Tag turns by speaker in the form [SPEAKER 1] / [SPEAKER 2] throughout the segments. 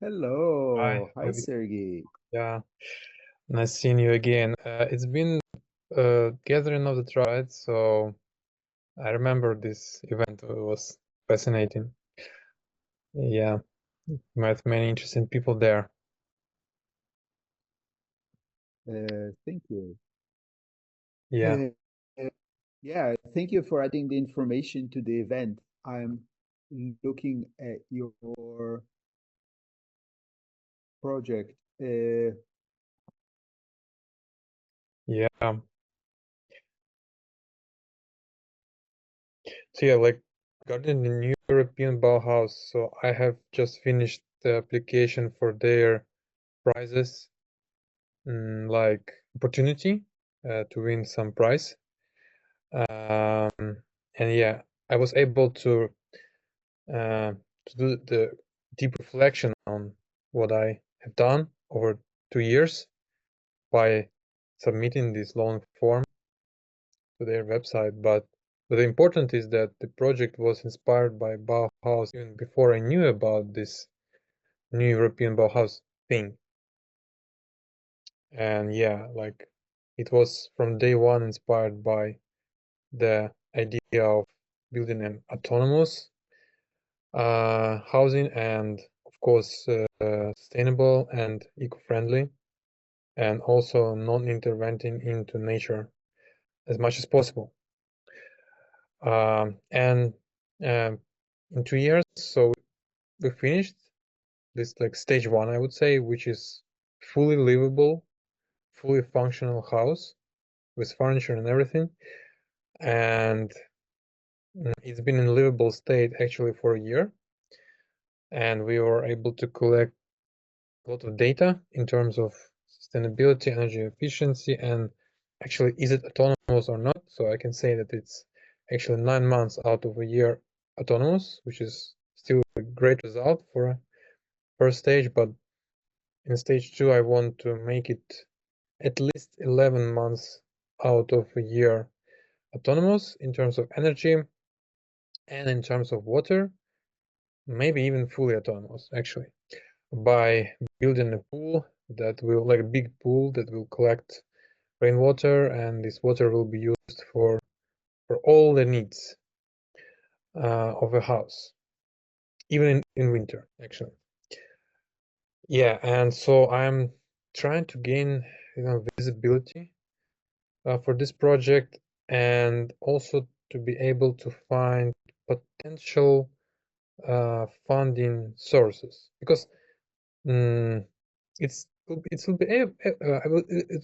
[SPEAKER 1] Hello. Hi,
[SPEAKER 2] Hi,
[SPEAKER 1] Sergey.
[SPEAKER 2] yeah, nice seeing you again. It's been gathering of the tribe, so I remember this event. It was fascinating. Yeah, met many interesting people there.
[SPEAKER 1] Thank you.
[SPEAKER 2] Yeah,
[SPEAKER 1] Uh, yeah, thank you for adding the information to the event. I'm looking at your project.
[SPEAKER 2] yeah. So yeah, like regarding the new European Bauhaus, so I have just finished the application for their prizes, like opportunity to win some prize. And yeah, I was able uh, to do the deep reflection on what I have done over 2 years by submitting this long form to their website. But the important is that the project was inspired by Bauhaus even before I knew about this new European Bauhaus thing. And yeah, like it was from day one inspired by the idea of building an autonomous housing and of course sustainable and eco-friendly, and also non-interventing into nature as much as possible. And in 2 years, so we finished this like stage one, I would say, which is fully livable, fully functional house with furniture and everything. And it's been in livable state actually for a year, and we were able to collect a lot of data in terms of sustainability, energy efficiency, and actually, is it autonomous or not? So I can say that it's actually 9 months out of a year autonomous, which is still a great result for a first stage. But in stage two, I want to make it at least 11 months out of a year autonomous in terms of energy and in terms of water, maybe even fully autonomous, actually, by building a pool that will, like a big pool that will collect rainwater, and this water will be used for all the needs of a house, even in winter, actually. Yeah, and so I'm trying to gain, visibility for this project, and also to be able to find potential funding sources, because mm, it will be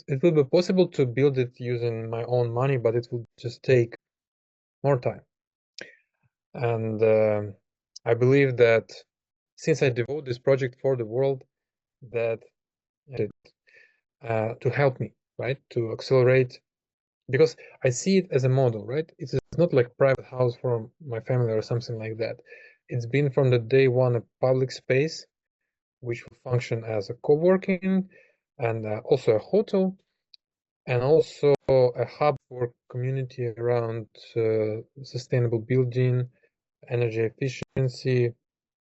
[SPEAKER 2] it will be possible to build it using my own money, but it will just take more time. And I believe that since I devote this project for the world, that to help me, right, to accelerate, because I see it as a model, right? It's not like private house for my family or something like that. It's been from the day one a public space which will function as a co-working and also a hotel, and also a hub for community around sustainable building, energy efficiency,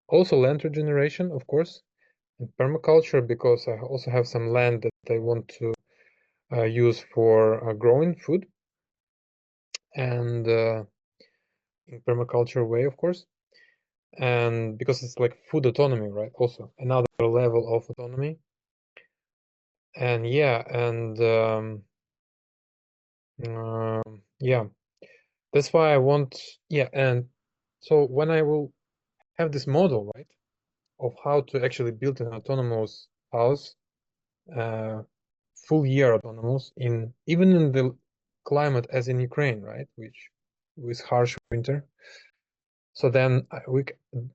[SPEAKER 2] also land regeneration, of course, and permaculture, because I also have some land that I want to use for growing food, and in permaculture way, of course, and because it's like food autonomy, right? Also another level of autonomy. And yeah, and yeah, that's why I want, yeah. And so when I will have this model, right, of how to actually build an autonomous house, uh, full year autonomous, in even in the climate as in Ukraine, right, which with harsh winter. So then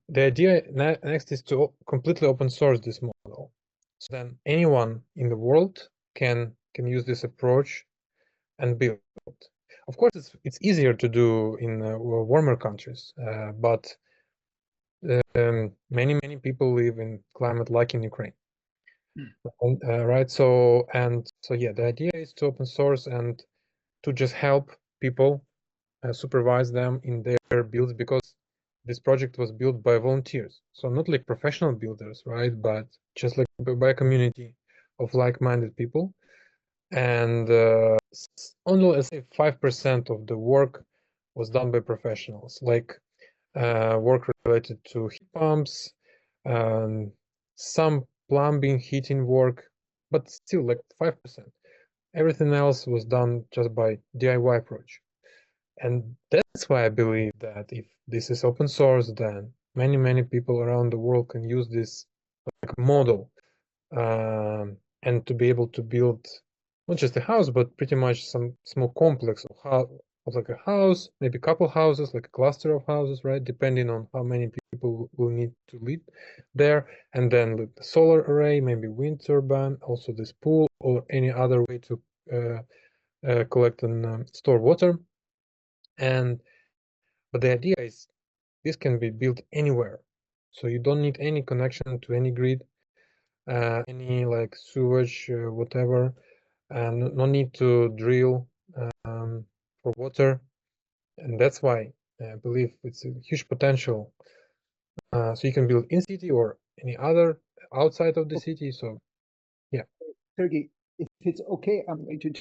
[SPEAKER 2] the idea next is to completely open source this model. So then anyone in the world can use this approach and build. Of course, it's easier to do in warmer countries, but many people live in climate like in Ukraine. Right? So yeah, the idea is to open source and to just help people, supervise them in their builds, because this project was built by volunteers. So not like professional builders, right? But just like by a community of like-minded people. And only, let's say, 5% of the work was done by professionals, like work related to heat pumps, some plumbing, heating work, but still like 5%. Everything else was done just by DIY approach. And that's why I believe that if this is open source, then many people around the world can use this like model, and to be able to build not just a house, but pretty much some small complex of of like a house, maybe a couple houses, like a cluster of houses, right? Depending on how many people will need to live there, and then with the solar array, maybe wind turbine, also this pool or any other way to collect and store water. And but the idea is this can be built anywhere, so you don't need any connection to any grid, any like sewage, whatever, and no need to drill for water. And that's why I believe it's a huge potential. So you can build in city or any other outside of the
[SPEAKER 1] Okay,
[SPEAKER 2] city. So yeah,
[SPEAKER 1] Sergey, if it's okay, I'm going to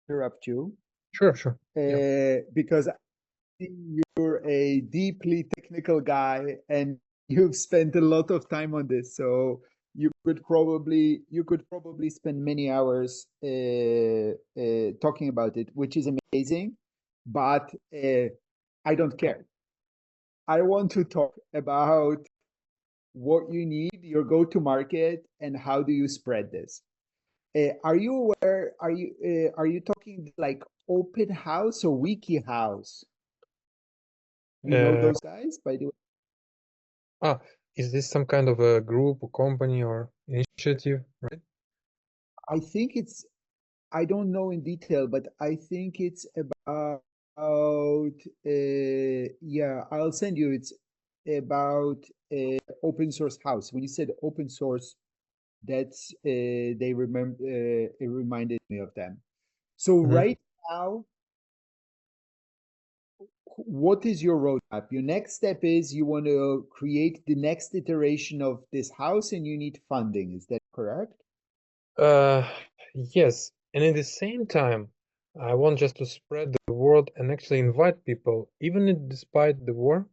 [SPEAKER 1] interrupt you
[SPEAKER 2] sure. Yeah.
[SPEAKER 1] because you're a deeply technical guy and you've spent a lot of time on this. So you could probably spend many hours talking about it, which is amazing. But I don't care. I want to talk about what you need, your go-to market, and how do you spread this. Are you aware? Are you talking like open house or wiki house? You know
[SPEAKER 2] Uh,
[SPEAKER 1] those guys, by the way?
[SPEAKER 2] ah, is this some kind of a group or company or initiative, right?
[SPEAKER 1] I think it's, I don't know in detail, but I think it's about, yeah, I'll send you. It's about open source house. When you said open source, that's it reminded me of them. So
[SPEAKER 2] Mhm.
[SPEAKER 1] right now, what is your roadmap? Your next step is you want to create the next iteration of this house and you need funding. Is that correct?
[SPEAKER 2] Uh, yes, and at the same time, I want just to spread the word and actually invite people, even despite the war,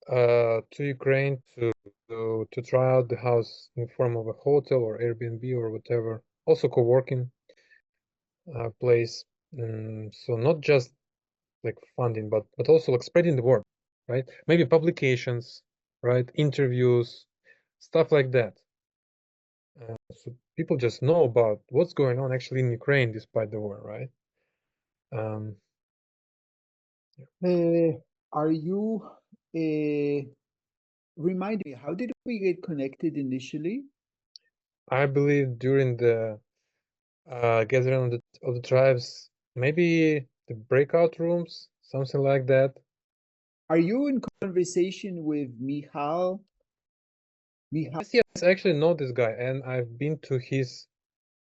[SPEAKER 2] to Ukraine to try out the house in form of a hotel or Airbnb or whatever. Also co-working place. So not just like funding, but also like spreading the word, right? Maybe publications, right? Interviews, stuff like that. So people just know about what's going on actually in Ukraine despite the war, right? Um,
[SPEAKER 1] Uh, are you, remind me, how did we get connected initially?
[SPEAKER 2] I believe during the gathering of the tribes, maybe the breakout rooms, something like that.
[SPEAKER 1] Are you in conversation with Michal? Michal,
[SPEAKER 2] Yes, I actually know this guy, and I've been to his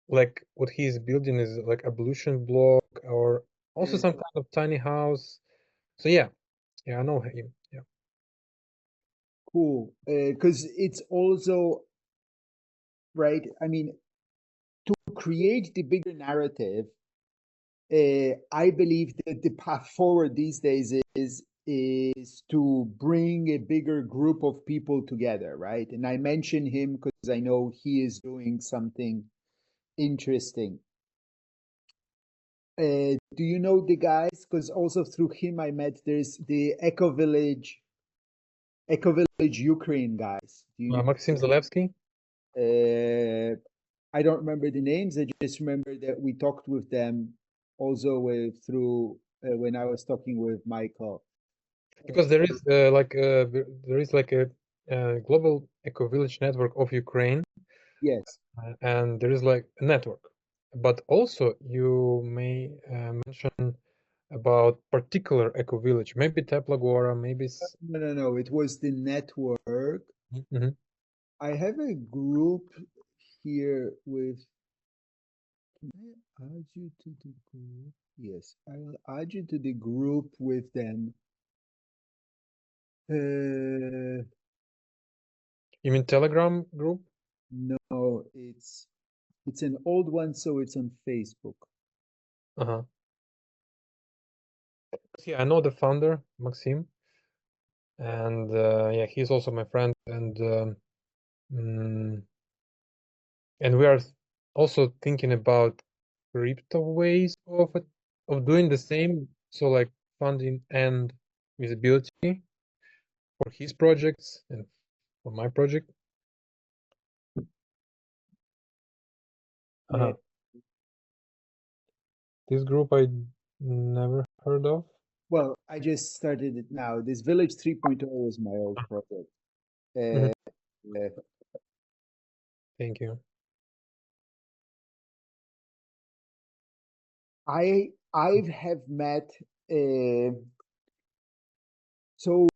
[SPEAKER 2] like what he's building is like ablution block or also some
[SPEAKER 1] uh,
[SPEAKER 2] kind of tiny house. So yeah, I know him. Yeah.
[SPEAKER 1] cool. Because it's also, right, I mean, to create the bigger narrative, I believe that the path forward these days is to bring a bigger group of people together, right? And I mention him because I know he is doing something interesting. Do you know the guys? Because also through him I met, there's the Eco Village Ukraine guys. Do you
[SPEAKER 2] Maxim Zalewski.
[SPEAKER 1] know? I don't remember the names. I just remember that we talked with them also through when I was talking with Michael.
[SPEAKER 2] Because there is like a global eco village network of Ukraine,
[SPEAKER 1] Yes.
[SPEAKER 2] and there is like a network. But also you may mention about particular eco village, maybe Teplagora, maybe.
[SPEAKER 1] No, no, no. It was the network.
[SPEAKER 2] Mhm.
[SPEAKER 1] I have a group here with. Can I add you to the group? Yes, I will add you to the group with them.
[SPEAKER 2] You mean Telegram group?
[SPEAKER 1] No, it's an old one, so it's on Facebook.
[SPEAKER 2] Uh-huh. Yeah, I know the founder, Maxim, and yeah, he's also my friend, and we are also thinking about crypto ways of doing the same, so like funding and visibility for his projects and for my project.
[SPEAKER 1] Uh,
[SPEAKER 2] This group I never heard of.
[SPEAKER 1] well, I just started it now. This Village 3.0 was my old project.
[SPEAKER 2] Mhm.
[SPEAKER 1] Uh,
[SPEAKER 2] Thank you.
[SPEAKER 1] I have met so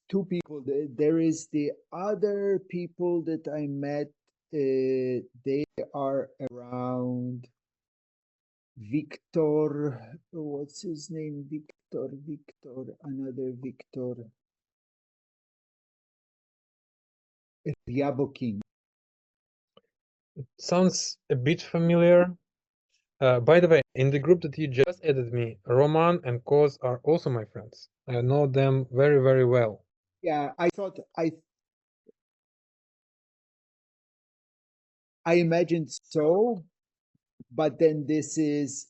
[SPEAKER 1] two people. There is the other people that I met. They are around Victor. What's his name? Victor. Another Victor. Ryabokin.
[SPEAKER 2] Sounds a bit familiar. By the way, in the group that you just added me, Roman and Koz are also my friends. I know them very, very well.
[SPEAKER 1] Yeah, I thought I imagined so, but then this is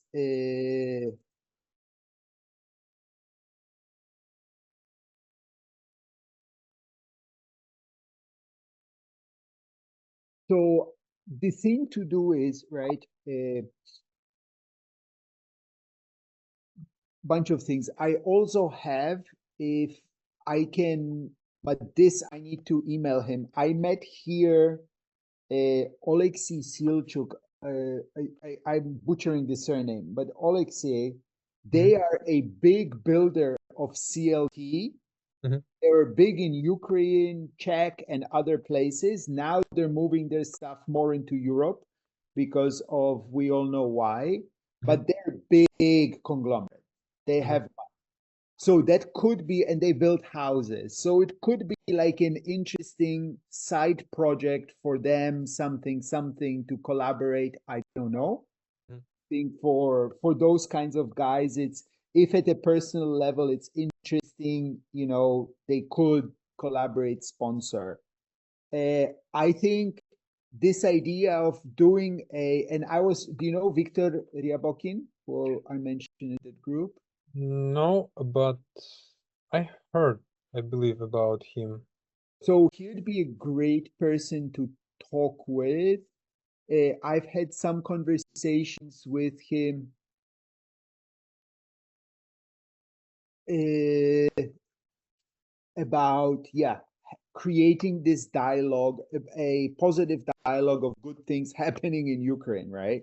[SPEAKER 1] so the thing to do is right. Bunch of things. I also have, if I can, but this I need to email him. I met here Oleksiy Silchuk. I'm butchering the surname, but Oleksiy, they are a big builder of CLT. They were big in Ukraine, Czech, and other places. Now they're moving their stuff more into Europe because of, we all know why, but they're big conglomerate. They have, so that could be, and they build houses. So it could be like an interesting side project for them, something to collaborate. I don't know. I think for those kinds of guys, it's, if at a personal level it's interesting, they could collaborate, sponsor. I think this idea of doing and do you know Victor Ryabokin, who I mentioned in that group?
[SPEAKER 2] No, but I heard, I believe, about him.
[SPEAKER 1] So he'd be a great person to talk with. I've had some conversations with him about, yeah, creating this dialogue, a positive dialogue of good things happening in Ukraine, right?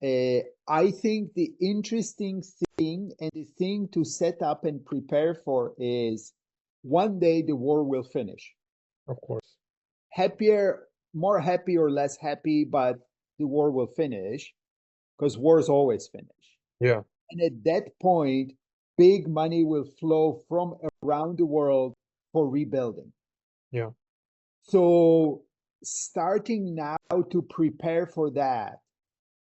[SPEAKER 1] I think the interesting thing and the thing to set up and prepare for is one day the war will finish.
[SPEAKER 2] Of course.
[SPEAKER 1] Happier, more happy or less happy, but the war will finish because wars always finish.
[SPEAKER 2] Yeah.
[SPEAKER 1] And at that point, big money will flow from around the world for rebuilding.
[SPEAKER 2] Yeah.
[SPEAKER 1] So starting now to prepare for that,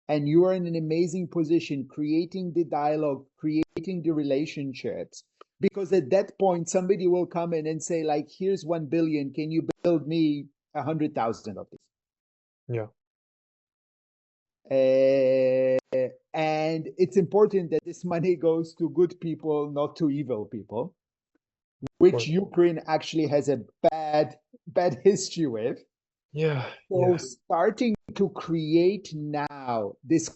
[SPEAKER 1] and you are in an amazing position, creating the dialogue, creating the relationships, because at that point somebody will come in and say, like, here's 1 billion, can you build me 100,000 of these?
[SPEAKER 2] Yeah.
[SPEAKER 1] And it's important that this money goes to good people, not to evil people, which Ukraine actually has a bad history with.
[SPEAKER 2] Yeah.
[SPEAKER 1] So starting to create now this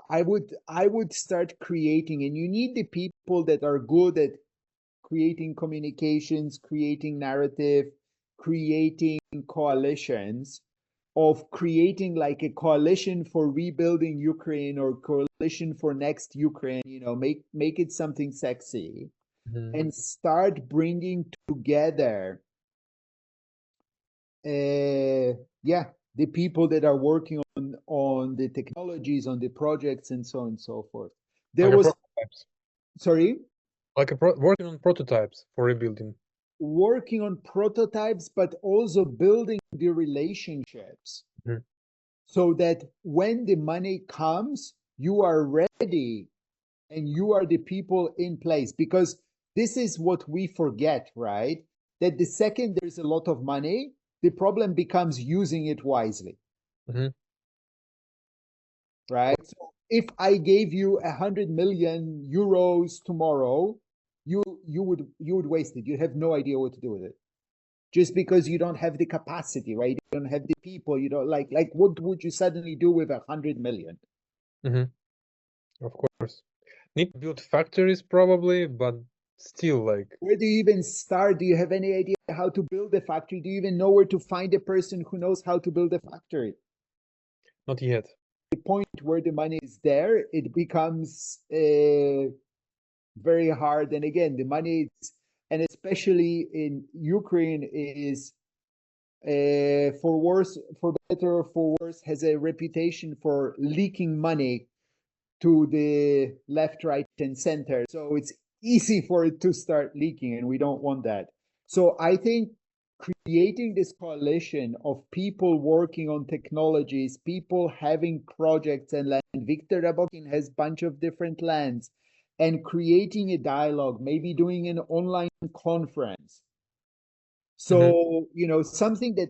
[SPEAKER 1] I would start creating, and you need the people that are good at creating communications, creating narrative, creating coalitions, of creating like a coalition for rebuilding Ukraine or coalition for next Ukraine, make it something sexy, and start bringing together the people that are working on the technologies, on the projects, and so on and so forth. There
[SPEAKER 2] Like
[SPEAKER 1] was
[SPEAKER 2] prototypes.
[SPEAKER 1] Sorry?
[SPEAKER 2] Like working on prototypes for rebuilding.
[SPEAKER 1] working on prototypes, but also building the relationships so that when the money comes, you are ready and you are the people in place. Because this is what we forget, right? That the second there's a lot of money, the problem becomes using it wisely, right? So if I gave you 100 million euros tomorrow, you would waste it. You have no idea what to do with it, just because you don't have the capacity, right? You don't have the people. You don't like what would you suddenly do with 100 million?
[SPEAKER 2] Of course, need to build factories probably, but still, like,
[SPEAKER 1] Where do you even start? Do you have any idea how to build a factory? Do you even know where to find a person who knows how to build a factory?
[SPEAKER 2] not yet.
[SPEAKER 1] The point where the money is there, it becomes very hard. And again, the money is, and especially in Ukraine, is for worse, for better or for worse, has a reputation for leaking money to the left, right, and center. So it's easy for it to start leaking, and we don't want that. So I think creating this coalition of people working on technologies, people having projects and land. Victor Rabokin has a bunch of different lands, and creating a dialogue, maybe doing an online conference. So, something that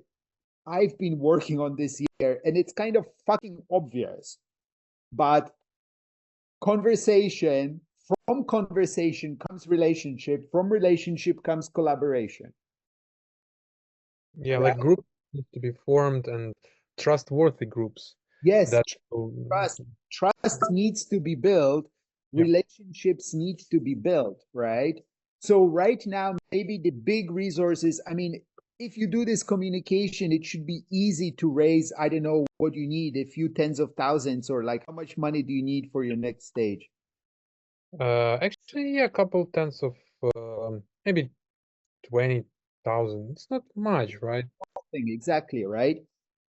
[SPEAKER 1] I've been working on this year, and it's kind of fucking obvious, but conversation, from conversation comes relationship, from relationship comes collaboration.
[SPEAKER 2] Yeah,
[SPEAKER 1] Right?
[SPEAKER 2] like groups need to be formed, and trustworthy groups.
[SPEAKER 1] Yes,
[SPEAKER 2] That
[SPEAKER 1] trust needs to be built,
[SPEAKER 2] yeah.
[SPEAKER 1] relationships need to be built, right? So right now, maybe the big resources, I mean, if you do this communication, it should be easy to raise, I don't know what you need, a few tens of thousands, or like how much money do you need for your next stage?
[SPEAKER 2] Actually, yeah, a couple tens of maybe 20,000. It's not much, right?
[SPEAKER 1] Exactly, right?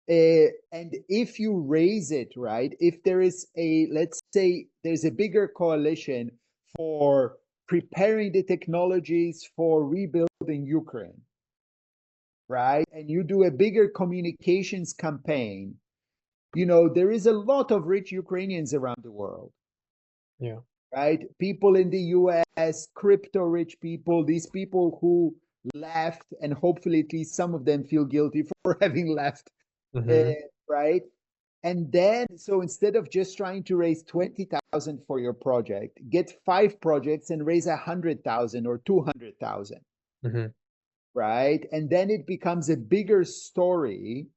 [SPEAKER 1] And if you raise it, right, if there is let's say there's a bigger coalition for preparing the technologies for rebuilding Ukraine, right, and you do a bigger communications campaign, there is a lot of rich Ukrainians around the world.
[SPEAKER 2] Yeah.
[SPEAKER 1] Right? People in the US, crypto rich people, these people who left, and hopefully at least some of them feel guilty for having left, right? And then, so instead of just trying to raise 20,000 for your project, get 5 projects and raise 100,000 or 200,000, right? And then it becomes a bigger story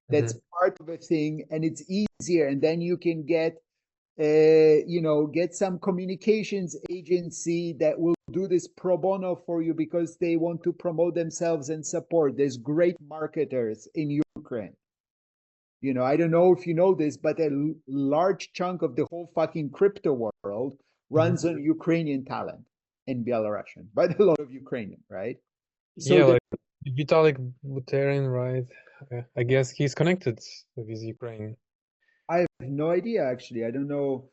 [SPEAKER 1] that's part of a thing, and it's easier. And then you can get get some communications agency that will do this pro bono for you because they want to promote themselves and support. There's great marketers in Ukraine. I don't know if you know this, but a large chunk of the whole fucking crypto world runs on Ukrainian talent and Belarusian, but a lot of Ukrainian, right? So
[SPEAKER 2] yeah, like Vitalik Buterin, right? I guess he's connected with Ukraine.
[SPEAKER 1] I have no idea, actually. I don't know.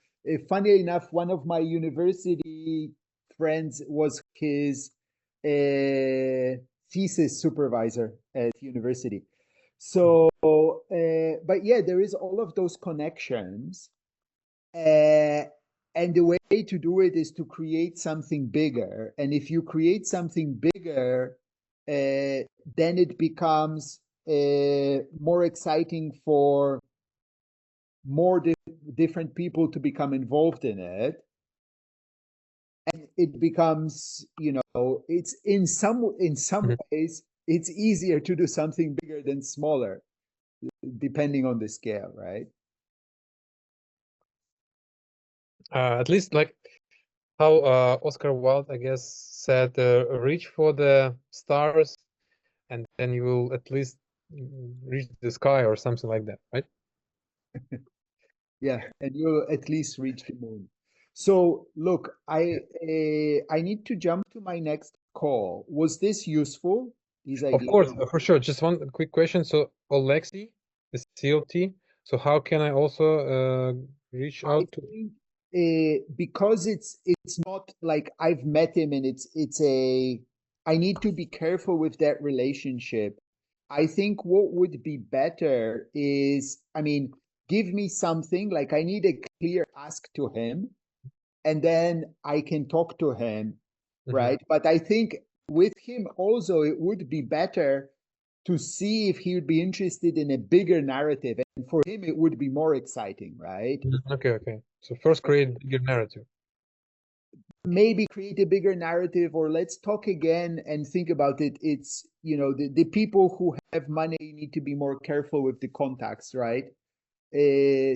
[SPEAKER 1] Funny enough, one of my university friends was his thesis supervisor at university. So, but yeah, there is all of those connections. And the way to do it is to create something bigger. And if you create something bigger, then it becomes more exciting for more different people to become involved in it, and it becomes it's in some ways it's easier to do something bigger than smaller, depending on the scale, right?
[SPEAKER 2] At least like how Oscar Wilde, I guess, said, reach for the stars and then you will at least reach the sky or something like that, right?
[SPEAKER 1] Yeah, and you'll at least reach the moon. So look, I need to jump to my next call. Was this useful, these
[SPEAKER 2] Of
[SPEAKER 1] ideas?
[SPEAKER 2] course, for sure. Just one quick question. So Alexi, the COT. So how can I also reach
[SPEAKER 1] I
[SPEAKER 2] out to?
[SPEAKER 1] think because it's not like I've met him, and it's a I need to be careful with that relationship. I think what would be better is, I mean, give me something, like I need a clear ask to him, and then I can talk to him, right? But I think with him also, it would be better to see if he would be interested in a bigger narrative. And for him, it would be more exciting, right?
[SPEAKER 2] Okay, okay. So first create bigger narrative.
[SPEAKER 1] Maybe create a bigger narrative, or let's talk again and think about it. It's, you know, the people who have money need to be more careful with the contacts, right?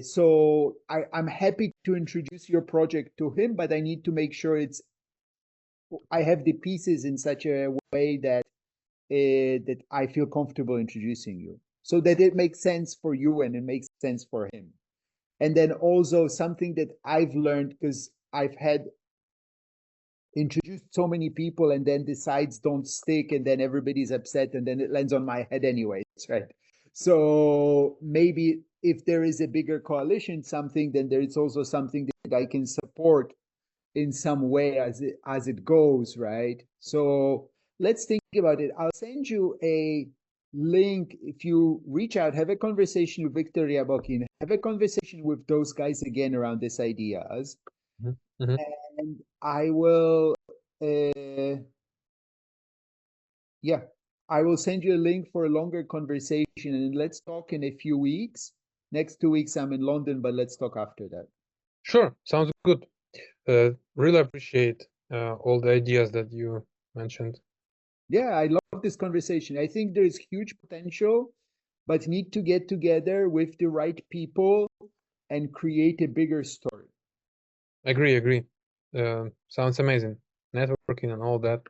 [SPEAKER 1] So I'm happy to introduce your project to him, but I need to make sure I have the pieces in such a way that that I feel comfortable introducing you, so that it makes sense for you and it makes sense for him. And then also something that I've learned, because I've had introduced so many people and then the sides don't stick and then everybody's upset and then it lands on my head anyways, right? So maybe if there is a bigger coalition, something, then there is also something that I can support in some way as it goes, right? So let's think about it. I'll send you a link. If you reach out, have a conversation with Victor Ryabokin, have a conversation with those guys again around these ideas. And I will, yeah, I will send you a link for a longer conversation, and let's talk in a few weeks. Next 2 weeks, I'm in London, but let's talk after that.
[SPEAKER 2] Sure, sounds good. Really appreciate all the ideas that you mentioned.
[SPEAKER 1] Yeah, I love this conversation. I think there is huge potential, but need to get together with the right people and create a bigger story.
[SPEAKER 2] Agree. Sounds amazing. Networking and all that.